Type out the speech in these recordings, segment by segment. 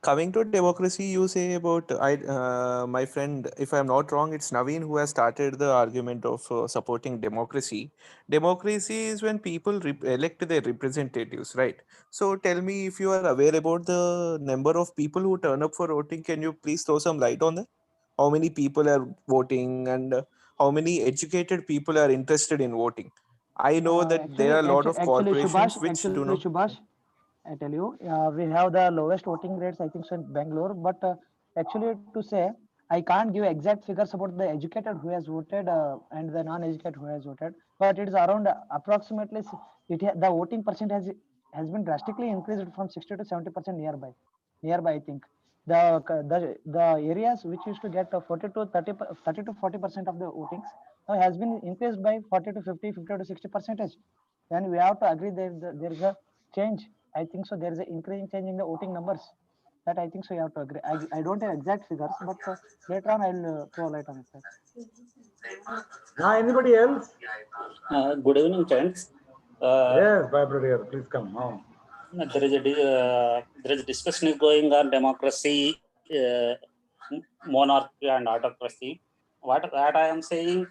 Coming to democracy, you say about my friend, if I'm not wrong, it's Naveen who has started the argument of supporting democracy. Democracy is when people elect their representatives, right? So tell me if you are aware about the number of people who turn up for voting. Can you please throw some light on that? How many people are voting, and how many educated people are interested in voting? I know that there are a lot of corporations which do not. Subhash, I tell you, we have the lowest voting rates, I think, so in Bangalore. But actually, to say, I can't give exact figures about the educated who has voted and the non-educated who has voted. But it is around approximately the voting percent has been drastically increased from 60 to 70% nearby. Nearby, I think the areas which used to get 40 to 30 to 40% of the votings now has been increased by 40 to 50, 50 to 60 percentage. Then we have to agree there is a change. I think so. There is an increasing change in the voting numbers. That I think so. You have to agree. I don't have exact figures, but later on I'll throw light on it. Sir. Anybody else? Good evening, friends. Yes, Brigadier, please come on. There is a discussion is going on democracy, monarchy, and autocracy. What I am saying,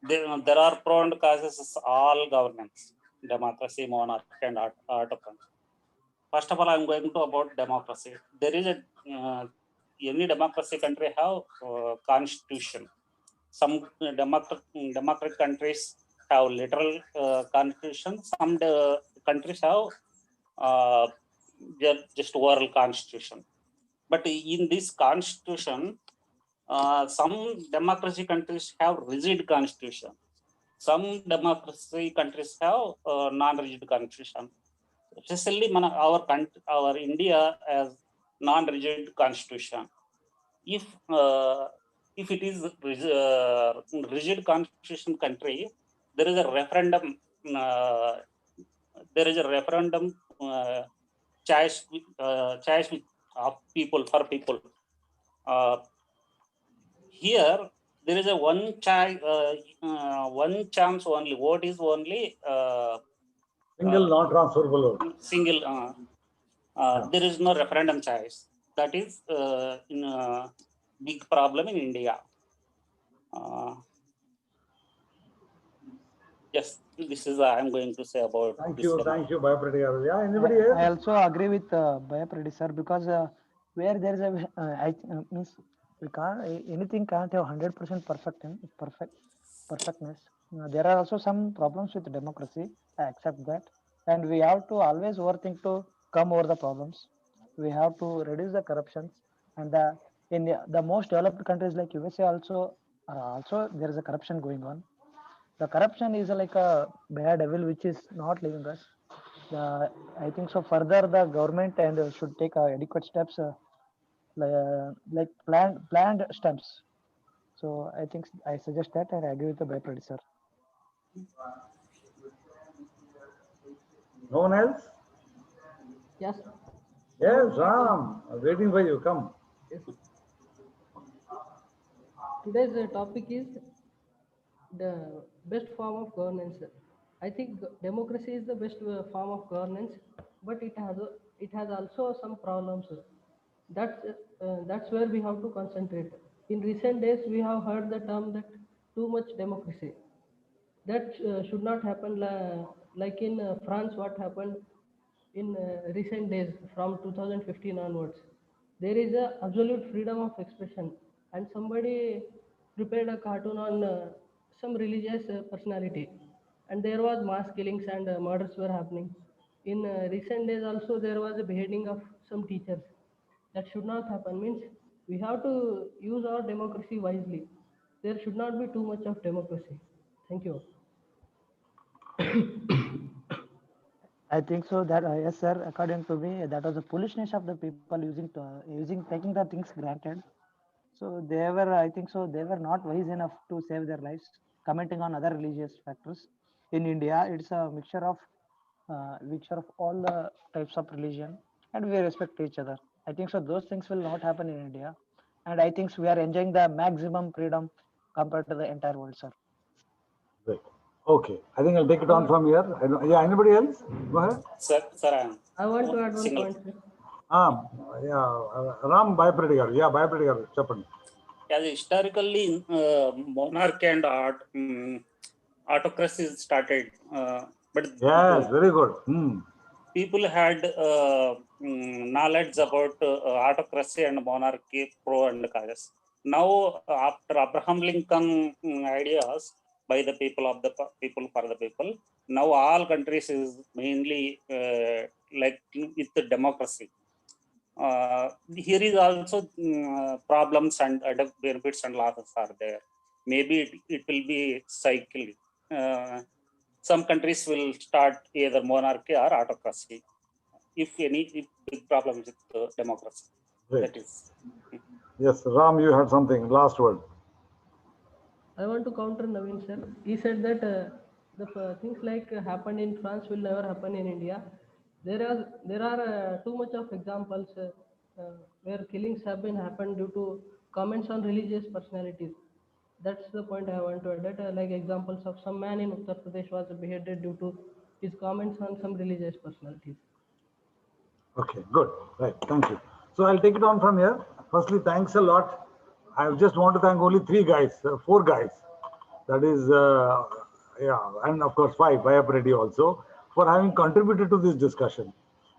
there are pro and causes all governance, democracy, monarchy, and autocracy. First of all, I am going to about democracy. There is a any democracy country have constitution. Some democratic countries have literal constitution. Some countries have uh, just oral constitution. But in this constitution, some democracy countries have rigid constitution. Some democracy countries have non-rigid constitution. Especially our India has non-rigid constitution. If if it is rigid constitution country, there is a referendum. Uh, there is a referendum choice of people for people. Uh, Here there is a one chance only. Vote is only Single non-transferable vote. single. There is no referendum choice. That is in big problem in India. Yes, this is I am going to say about. Thank this. you, Brigadier. Yeah, anybody else? I also agree with Bhaya Preddy, sir, because where there is a means we can't anything can't have 100% perfectness. There are also some problems with democracy. I accept that, and we have to always overthink to come over the problems. We have to reduce the corruptions, and the most developed countries like USA also there is a corruption going on. The corruption is like a bad devil which is not leaving us. I think so. Further, the government and should take adequate steps, like planned steps. So I think I suggest that, and I agree with the by producer. No one else? Yes. Yes, Ram. I'm waiting for you. Come. Yes. Today's topic is the best form of governance. I think democracy is the best form of governance, but it has also some problems. That's where we have to concentrate. In recent days, we have heard the term that too much democracy. That should not happen. Like in France, what happened in recent days from 2015 onwards. There is a absolute freedom of expression, and somebody prepared a cartoon on some religious personality, and there was mass killings and murders were happening. In recent days also there was a beheading of some teachers. That should not happen. Means we have to use our democracy wisely. There should not be too much of democracy. Thank you. I think so that yes, sir. According to me, that was the foolishness of the people using taking the things granted. So they were, I think so, they were not wise enough to save their lives. Commenting on other religious factors in India, it's a mixture of all the types of religion, and we respect each other. I think so. Those things will not happen in India, and I think so we are enjoying the maximum freedom compared to the entire world, sir. Great. Okay. I think I'll take it on from here. Yeah, anybody else? Go ahead. Sir, I want to add one single. point, sir. Yeah, Ram, Bhavishyath garu. Yeah, Bhavishyath garu. Cheppandi. As historically, monarchy and autocracy started, but Yes, very good. people had knowledge about autocracy and monarchy, pro and cons. Now, after Abraham Lincoln ideas by the people of the people for the people, now all countries is mainly like with the democracy. Here is also problems and benefits and losses are there. Maybe it will be cycle. Some countries will start either monarchy or autocracy. If any big problem with democracy, Great. that is. Yes, Ram, you had something. Last word. I want to counter Naveen sir. He said that things like happened in France will never happen in India. There are too much of examples where killings have been happened due to comments on religious personalities. That's the point I want to add. That like examples of some man in Uttar Pradesh was beheaded due to his comments on some religious personalities. Okay, good. Right, thank you. So I'll take it on from here. Firstly, thanks a lot. I just want to thank only four guys. That is, yeah, and of course five, Bhavishyath also, for having contributed to this discussion.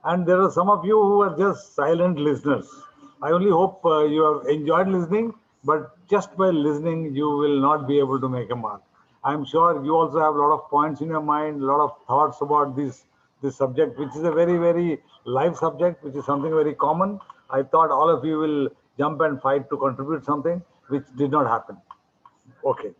And there are some of you who are just silent listeners. I only hope you have enjoyed listening, but just by listening, you will not be able to make a mark. I'm sure you also have a lot of points in your mind, a lot of thoughts about this subject, which is a very, very live subject, which is something very common. I thought all of you will jump and fight to contribute something, which did not happen. Okay.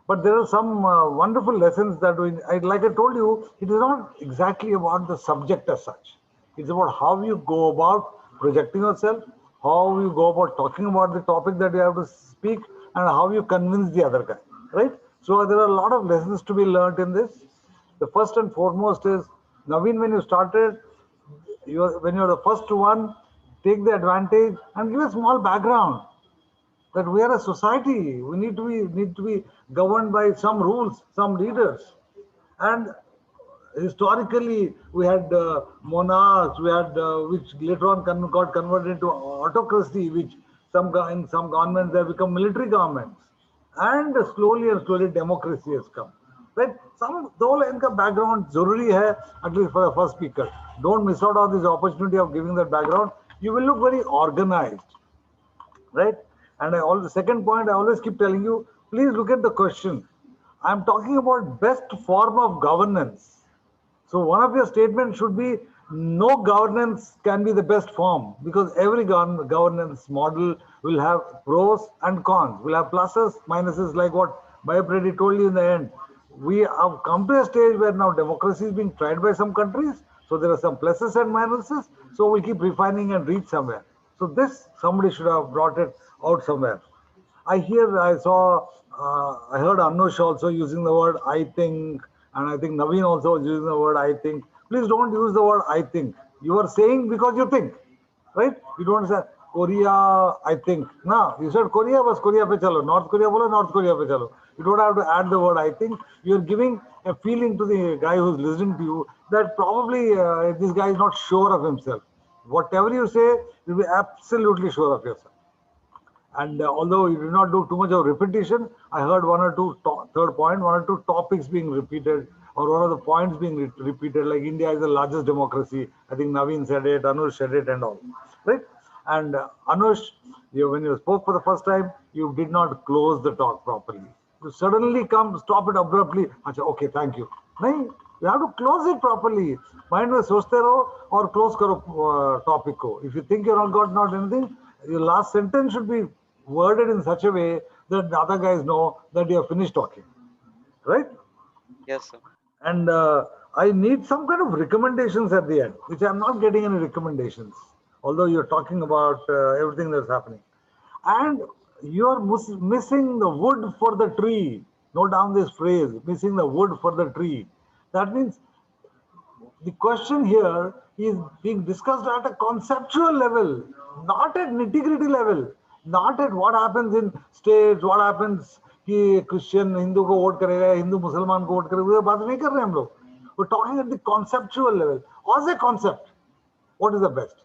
But there are some wonderful lessons that like I told you, it is not exactly about the subject as such. It's about how you go about projecting yourself, how you go about talking about the topic that you have to speak, and how you convince the other guy, right? So there are a lot of lessons to be learned in this. The first and foremost is, Naveen, when you started, when you're the first one, take the advantage and give a small background that we are a society. We need to be governed by some rules, some leaders, and historically we had monarchs, we had which later on got converted into autocracy, which in some governments they have become military governments, and slowly democracy has come. Right? Some दो line का background जरूरी है, at least for the first speaker. Don't miss out on this opportunity of giving that background. You will look very organized, right? And the second point I always keep telling you, please look at the question. I'm talking about best form of governance. So one of your statements should be, no governance can be the best form, because every governance model will have pros and cons, will have pluses, minuses, like what Bhavishyath told you in the end. We have come to a stage where now democracy is being tried by some countries. So there are some pluses and minuses. So we'll keep refining and reach somewhere. So this, somebody should have brought it out somewhere. I heard Anush also using the word I think, and I think Naveen also was using the word I think. Please don't use the word I think. You are saying because you think, right? You don't say Korea, I think. No, you said Korea, was Korea pe chalo. North Korea bola, North Korea pe chalo. You don't have to add the word I think. You're giving a feeling to the guy who's listening to you that probably this guy is not sure of himself. Whatever you say, you'll be absolutely sure of yourself. And although you did not do too much of repetition, I heard one or two one or two topics being repeated, or one of the points being repeated, like India is the largest democracy. I think Naveen said it, Anush said it, and all, right? And Anush, when you spoke for the first time, you did not close the talk properly. You suddenly stop it abruptly. Achha, okay, thank you. No, you have to close it properly. Mind में सोचते रहो और close करो topic को. If you think you're not anything, your last sentence should be worded in such a way that the other guys know that you have finished talking, right? Yes, sir. And I need some kind of recommendations at the end, which I'm not getting any recommendations, although you're talking about everything that's happening. And you're missing the wood for the tree. Note down this phrase, missing the wood for the tree. That means the question here is being discussed at a conceptual level, not at nitty-gritty level, not at what happens in states, what happens कि Christian Hindu को vote करेगा, Hindu मुसलमान को vote करेगा, वो बात नहीं कर रहे हम लोग. We're talking at the conceptual level. What's a concept? What is the best?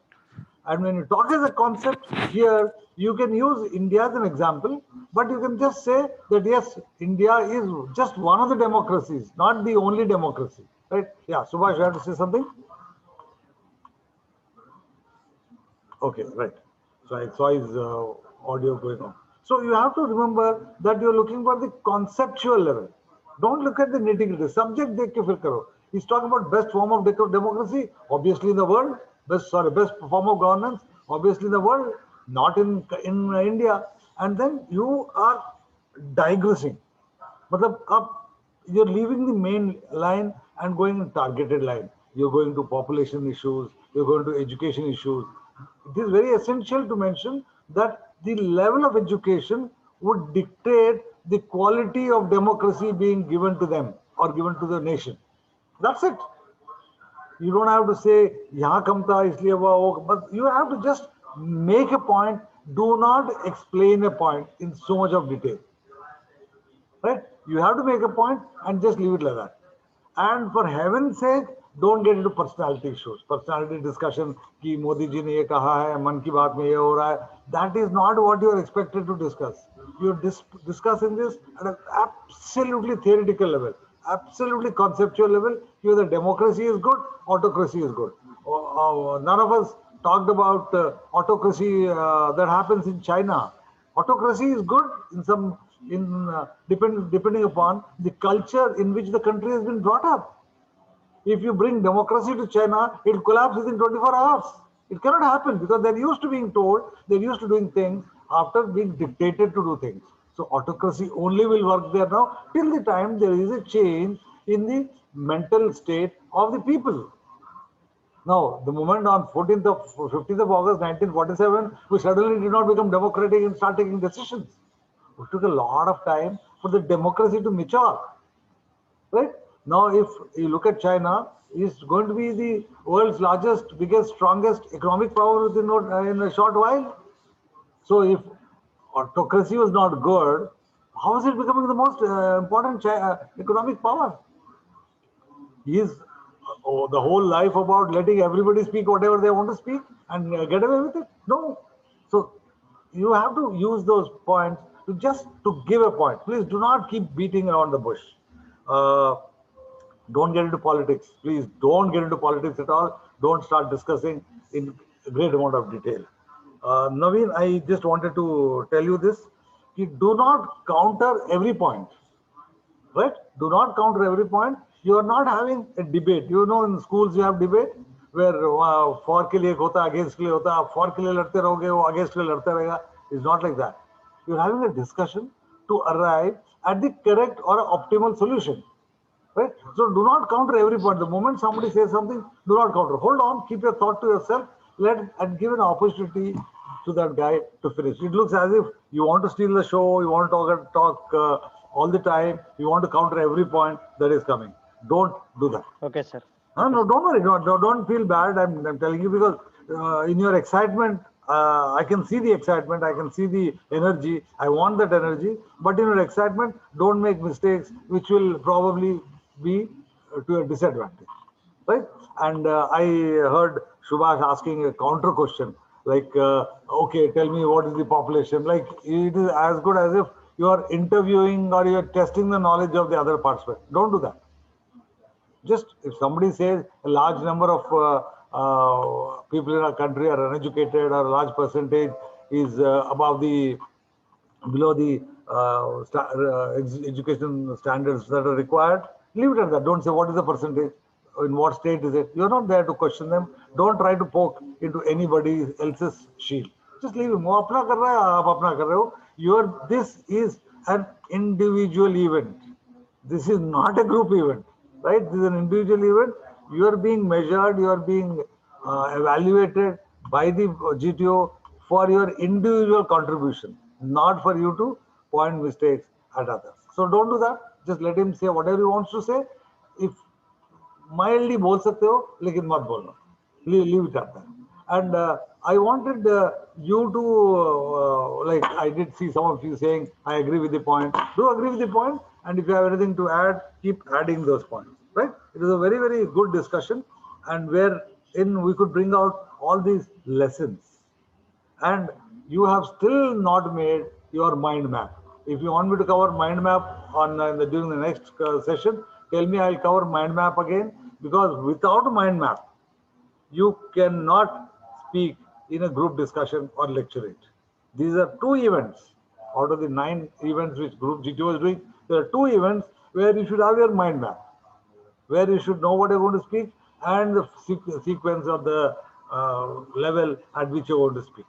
And when you talk as a concept, here you can use India as an example, but you can just say that yes, India is just one of the democracies, not the only democracy. Right? Yeah, Subhash, you have to say something? Okay, right. So I saw his audio going on. So you have to remember that you're looking for the conceptual level. Don't look at the nitty-gritty. Subject dekh ke fir karo. He's talking about best form of democracy, obviously in the world. Best form of governance, obviously in the world, not in India. And then you are digressing. मतलब अब you're leaving the main line and going in targeted line. You're going to population issues, you're going to education issues. It is very essential to mention that the level of education would dictate the quality of democracy being given to them or given to the nation. That's it. You don't have to say यहाँ कम था इसलिए वो, but you have to just make a point. Do not explain a point in so much of detail. Right? You have to make a point and just leave it like that. And for heaven's sake, don't get into personality issues, personality discussion. कि मोदी जी ने ये कहा है, मन की बात में ये हो रहा है. That is not what you are expected to discuss. You are discussing this at an absolutely theoretical level, absolutely conceptual level. Whether democracy is good, autocracy is good. None of us talked about autocracy that happens in China. Autocracy is good in some depending upon the culture in which the country has been brought up. If you bring democracy to China, it will collapse within 24 hours. It cannot happen because they're used to being told, they're used to doing things after being dictated to do things. So autocracy only will work there now till the time there is a change in the mental state of the people. Now, the moment on 15th of August 1947, we suddenly did not become democratic and start taking decisions. It took a lot of time for the democracy to mature. Right? Now, if you look at China, it's going to be the world's largest, biggest, strongest economic power in a short while. So, if autocracy was not good, how is it becoming the most important economic power? Is the whole life about letting everybody speak whatever they want to speak and get away with it? No. So you have to use those points to just to give a point. Please do not keep beating around the bush. Don't get into politics. Please don't get into politics at all. Don't start discussing in a great amount of detail. Naveen, I just wanted to tell you this. Do not counter every point. Right? Do not counter every point. You are not having a debate. You know, in schools you have debate where for के लिए होता against के लिए होता. आप for के लिए लड़ते रहोगे, वो against के लिए लड़ते रहेगा. It's not like that. You're having a discussion to arrive at the correct or optimal solution. Right? So do not counter every point. The moment somebody says something, do not counter. Hold on, keep your thought to yourself. And give an opportunity to that guy to finish. It looks as if you want to steal the show, you want to talk all the time, you want to counter every point that is coming. Don't do that. Okay, sir. No, don't worry. Don't feel bad. I'm telling you because in your excitement, I can see the excitement. I can see the energy. I want that energy. But in your excitement, don't make mistakes, which will probably be to your disadvantage. Right? And I heard Subhash asking a counter question like, okay, tell me what is the population? Like, it is as good as if you are interviewing or you are testing the knowledge of the other participant. Don't do that. Just if somebody says a large number of people in our country are uneducated or a large percentage is below the education standards that are required, leave it at that. Don't say what is the percentage, in what state is it. You're not there to question them. Don't try to poke into anybody else's shield. Just leave him. वो अपना कर रहा है, आप अपना कर रहे हो. This is an individual event. This is not a group event, right? This is an individual event. You are being measured, you are being evaluated by the GTO for your individual contribution, not for you to point mistakes at others. So don't do that. Just let him say whatever he wants to say. If mildly बोल सकते हो, लेकिन मत बोलना. Leave it at that. And I wanted you to, like I did see some of you saying, I agree with the point. Do agree with the point. And if you have anything to add, keep adding those points. Right? It is a very, very good discussion. And wherein we could bring out all these lessons, and you have still not made your mind map. If you want me to cover mind map on during the next session, tell me, I'll cover mind map again, because without mind map, you cannot speak in a group discussion or lecturate. These are two events out of the 9 events which Group GT was doing. There are 2 events where you should have your mind map, where you should know what you're going to speak and the sequence of the level at which you're going to speak.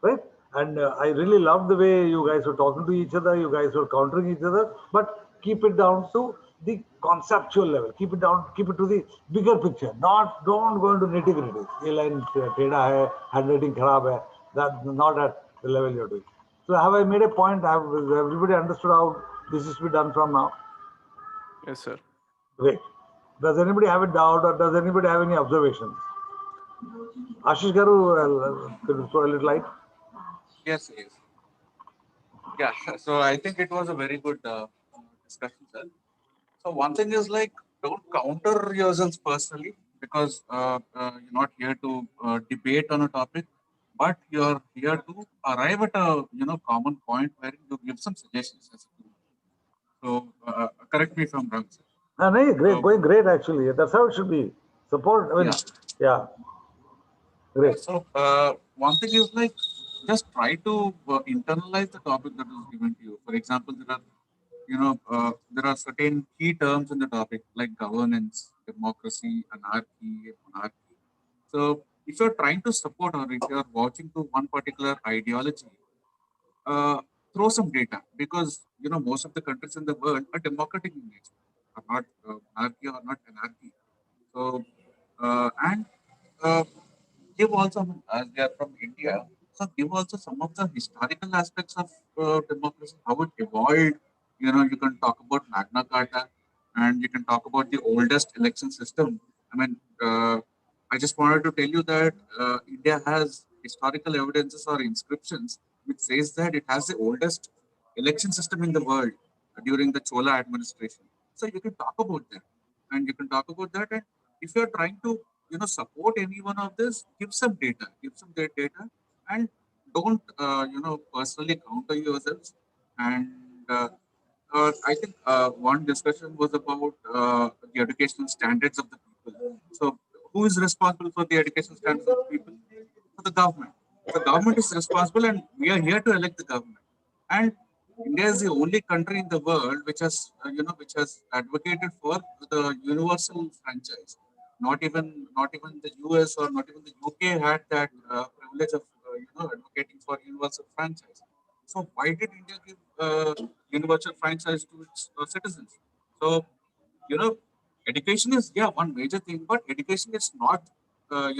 Right? And I really love the way you guys were talking to each other, you guys were countering each other, but keep it down to the conceptual level, keep it down, keep it to the bigger picture, don't go into nitty gritty. ये line टेढ़ा है, handwriting खराब है, that not at the level you're doing. So have I made a point? Have everybody understood how this is to be done from now? Yes, sir. Great. Does anybody have a doubt, or does anybody have any observations? Ashish Garu, could you throw a little light? Yes, yes. Yeah, so I think it was a very good discussion, sir. So one thing is like, don't counter yourselves personally, because you're not here to debate on a topic, but you're here to arrive at a common point where you give some suggestions as a group. So correct me if I'm wrong, sir. No, great, So, going great actually. That's how it should be. Support. I mean, yeah, great. So one thing is like, just try to internalize the topic that is given to you. For example, there are certain key terms in the topic like governance, democracy, anarchy, monarchy. So if you're trying to support, or if you're watching to one particular ideology, uh, throw some data, because most of the countries in the world are democratic in nature, are not monarchy or not anarchy. So and give also, as they are from India, so give also some of the historical aspects of democracy, how it evolved. You can talk about Magna Carta, and you can talk about the oldest election system. I mean, I just wanted to tell you that India has historical evidences or inscriptions which says that it has the oldest election system in the world during the Chola administration. So you can talk about that, and you can talk about that. And if you are trying to support any one of this, give some data, and don't personally counter yourselves. And I think one discussion was about the educational standards of the people. So who is responsible for the educational standards of the people? For the government. The government is responsible, and we are here to elect the government. And India is the only country in the world which has advocated for the universal franchise. Not even the US or not even the UK had that privilege of advocating for universal franchise. So why did India give universal franchise to its citizens? So you know, education is, yeah, one major thing, but education is not the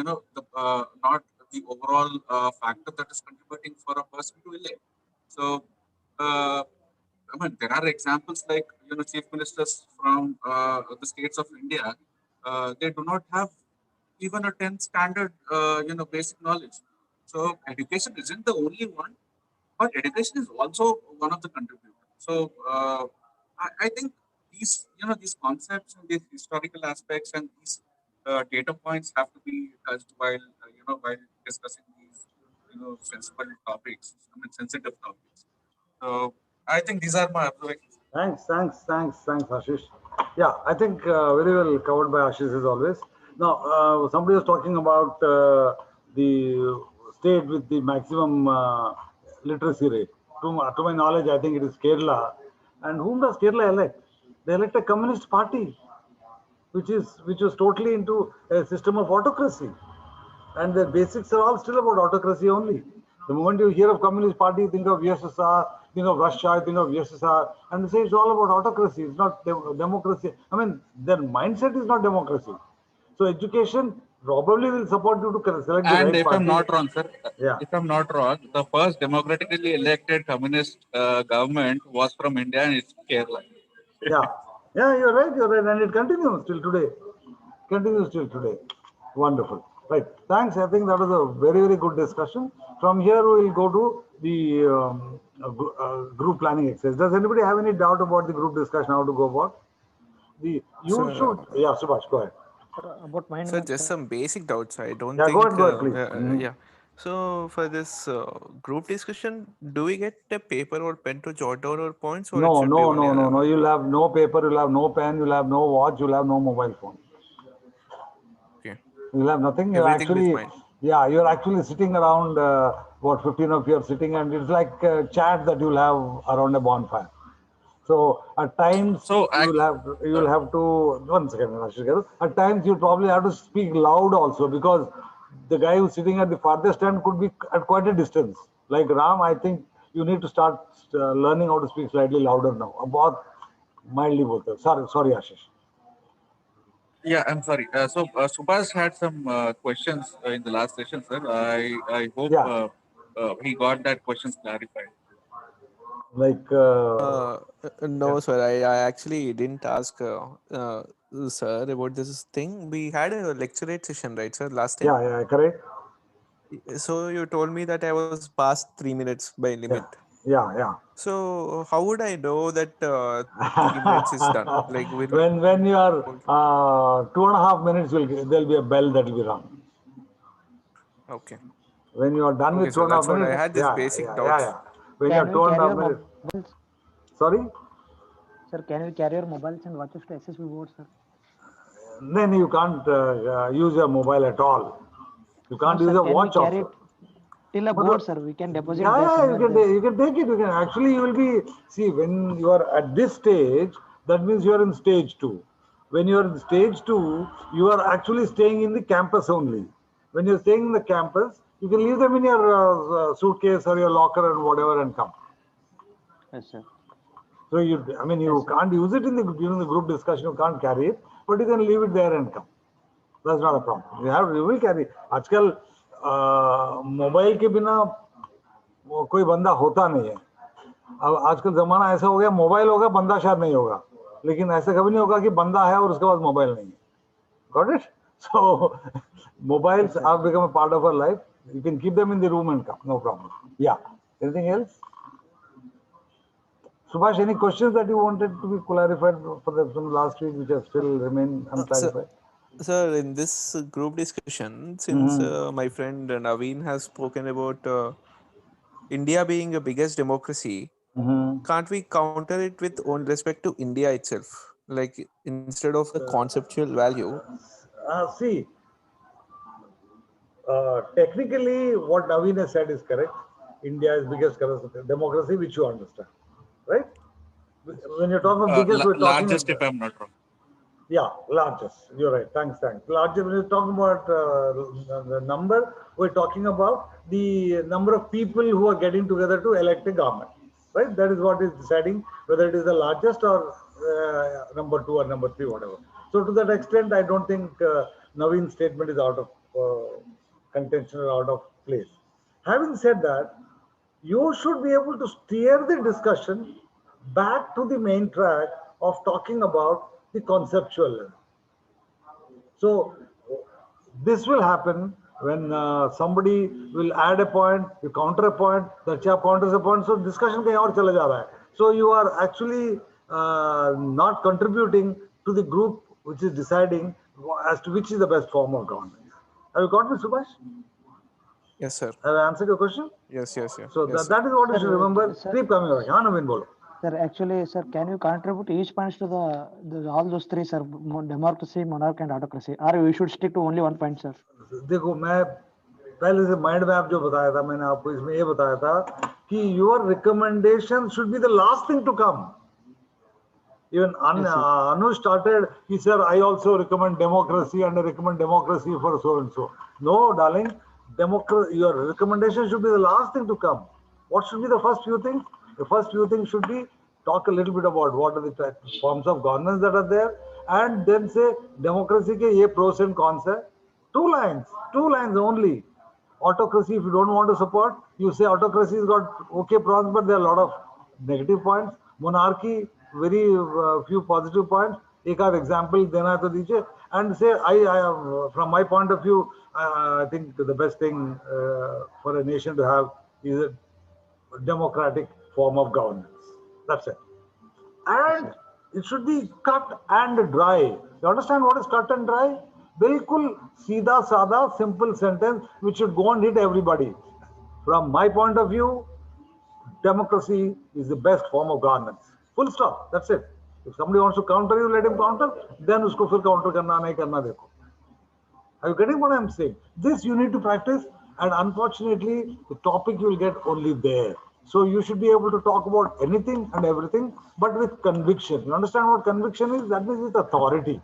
not the overall factor that is contributing for a person to elect. So uh, I mean, there are examples like chief ministers from the states of India. They do not have even a 10th standard basic knowledge. So education isn't the only one, but education is also one of the contributors. So I think these concepts and these historical aspects and these data points have to be touched while discussing these sensible topics. I mean, sensitive topics. So I think these are my observations. Thanks, Ashish. Yeah, I think very well covered by Ashish as always. Now, somebody was talking about the state with the maximum literacy rate. To my knowledge, I think it is Kerala. And whom does Kerala elect? They elect a communist party, which was totally into a system of autocracy. And the basics are all still about autocracy only. The moment you hear of Communist Party, you think of USSR, think of Russia, think of USSR, and they say it's all about autocracy. It's not democracy. I mean, their mindset is not democracy. So education probably will support you to select the And right if party. I'm not wrong, sir, Yeah. if I'm not wrong, the first democratically elected communist government was from India, and it's Kerala. Yeah, you're right, and it continues till today. Wonderful. Right. Thanks. I think that was a very, very good discussion. From here, we will go to the group planning exercise. Does anybody have any doubt about the group discussion, how to go about? You Sir, should, yeah, Subhash, go ahead. Sir, about mind Sir, map, just sir. some basic doubts. I don't Yeah, think. go ahead, please. Yeah. So for this group discussion, do we get a paper or pen to jot down our points, or it No, should be no, only? no, no, no. You'll have no paper, you'll have no pen, you'll have no watch, you'll have no mobile phone. Okay. You'll have nothing. You're Everything with actually, mind. yeah, you're actually sitting around, what, 15 of you are sitting, and it's like a chat that you'll have around a bonfire. So at times So, you'll have to, one second, Ashish garu. At times you probably have to speak loud also, because the guy who's sitting at the farthest end could be at quite a distance. Like Ram, I think you need to start learning how to speak slightly louder now. About mildly both. Sorry, Ashish. yeah, I'm sorry. Subhash had some questions in the last session, sir. I hope Yeah, he got that questions clarified. like No, yeah, sir. I actually didn't ask sir about this thing. We had a lecturate session, right, sir, last time? yeah, correct. So you told me that I was past 3 minutes by limit. Yeah, yeah. So how would I know that 3 minutes is done? Like, will When you are hold- 2.5 minutes, there'll be a bell that will be rung. okay, When you are done okay, with sir. two and a That's half what I minutes, had. This yeah, basic yeah, yeah, doubts. yeah. When you Can are we two and a carry half your minutes, mobiles? sorry, Sir, can we carry your mobiles and watches to SSB board, sir? then you can't use your mobile at all. You No, can't use sir. a Can we watch carry it also. till a But board, sir? We can deposit yeah, there yeah, somewhere there. you can take it. You can actually, you will be, see, when you are at this stage, that means you are in stage two. When you are in stage two, you are actually staying in the campus only. When you're staying in the campus, you can leave them in your suitcase or your locker and whatever and come. Yes, sir. So I mean, Yes, you sir. can't use it in the during the group discussion. You can't carry it, but you can leave it there and come. That's not a problem. You will carry. आजकल mobile के बिना कोई बंदा होता नहीं है. अब आजकल जमाना ऐसा हो गया, मोबाइल होगा बंदा शायद नहीं होगा, लेकिन ऐसा कभी नहीं होगा कि बंदा है और उसके पास मोबाइल नहीं है. Got it? So mobiles Yes, sir. have become a part of our life. You can keep them in the room and come, no problem. Yeah. Anything else? Subhash, any questions that you wanted to be clarified from last week, which have still remain Sir, unclarified? sir, in this group discussion, since Mm-hmm. my friend Naveen has spoken about India being the biggest democracy, Mm-hmm. can't we counter it with on respect to India itself? Like, instead of the conceptual value, See, technically, what Naveen has said is correct. India is biggest democracy, which you understand, right? When you're talking of biggest, we're talking Largest, of if I'm not wrong. yeah, largest. You're right. Thanks. Largest. When you're talking about the number, we're talking about the number of people who are getting together to elect a government, right? That is what is deciding whether it is the largest or number two or number three, whatever. So to that extent, I don't think Naveen's statement is out of contention or out of place. Having said that, you should be able to steer the discussion back to the main track of talking about the conceptual level. So this will happen when somebody will add a point, you counter a point, the chap counters a point, so discussion kahin aur chala ja raha hai. So you are actually not contributing to the group which is deciding as to which is the best form of government. Have you got me, Subhash? yes, sir. Have I answered your question? So Yes, sir. that is what you should remember. Sir, Keep coming back. हाँ नवीन बोलो. sir, actually, sir, can you contribute each points to the all those three, sir? Democracy, monarch, and autocracy. Or we should stick to only one point, sir. देखो मैं पहले से mind map जो बताया था मैंने आपको इसमें ये बताया था कि your recommendation should be the last thing to come. Even Yes, sir. Anu started, he said, I also recommend democracy and I recommend democracy for so and so. No, darling, your recommendation should be the last thing to come. What should be the first few things? The first few things should be talk a little bit about what are the forms of governance that are there, and then say democracy ke ye pros and cons hai. Two lines only. Autocracy, if you don't want to support, you say autocracy has got okay pros, but there are a lot of negative points. Monarchy, very few positive points. एक आध example देना है तो दीजिए, and say I from my point of view, I think the best thing for a nation to have is a democratic form of governance. That's it. Yes, And sir. it should be cut and dry. You understand what is cut and dry? बिल्कुल सीधा साधा simple sentence which should go and hit everybody. From my point of view, democracy is the best form of governance. Full stop. That's it. If somebody wants to counter you, let him counter. Then usko fir counter karna nahi karna dekho. Are you getting what I'm saying? This you need to practice, and unfortunately, the topic you will get only there. So you should be able to talk about anything and everything, but with conviction. You understand what conviction is? That means with authority.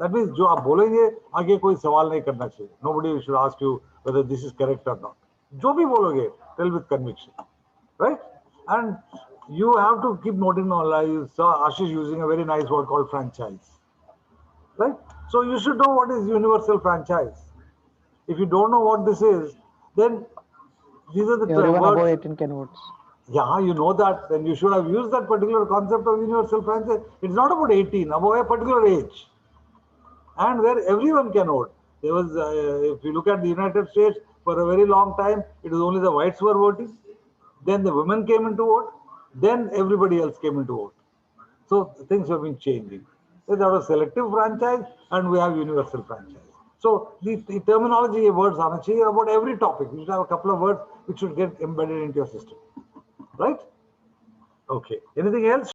That means जो आप बोलेंगे आगे कोई सवाल नहीं करना चाहिए. Nobody should ask you whether this is correct or not. जो भी बोलोगे, tell with conviction, right? And you have to keep noting on. I saw Ashish using a very nice word called franchise, right? So you should know what is universal franchise. If you don't know what this is, then these are the Everyone above words. 18 can vote. Yeah, you know that. Then you should have used that particular concept of universal franchise. It's not about 18, above a particular age, and where everyone can vote. There was, if you look at the United States, for a very long time, it was only the whites who were voting. Then the women came into vote. Then everybody else came into vote. So things have been changing. There was selective franchise and we have universal franchise. So the terminology words are about every topic. You should have a couple of words which should get embedded into your system. Right? Okay. Anything else?